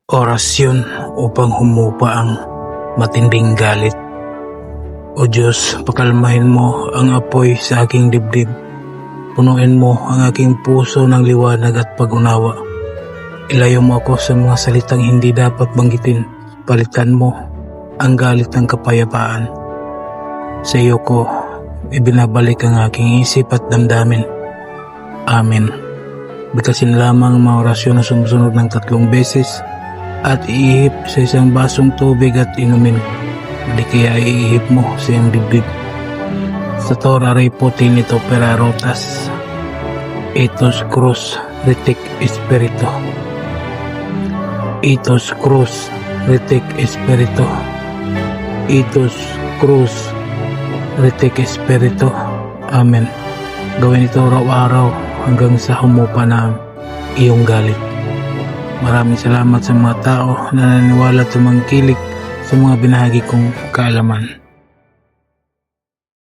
Orasyon upang humupa ang matinding galit. O Diyos, pakalmahin mo ang apoy sa aking dibdib. Punuin mo ang aking puso ng liwanag at pag-unawa. Ilayo mo ako sa mga salitang hindi dapat banggitin. Palitan mo ang galit ng kapayapaan. Sa iyo ko ibinabalik ang aking isip at damdamin. Amen. Bigkasin lamang ang mga orasyon na sumusunod ng 3 beses at iihip sa isang basong tubig at inumin. Di kaya iihip mo sa iyong dibdib. Sa Torah rey putin ito perarotas. Itos cruz ritic espiritu. Itos cruz ritic espiritu. Itos cruz ritic espiritu. Amen. Gawin ito araw-araw hanggang sa humupa na iyong galit. Maraming salamat sa mga tao na naniniwala at tumangkilik sa mga binahagi kong kaalaman.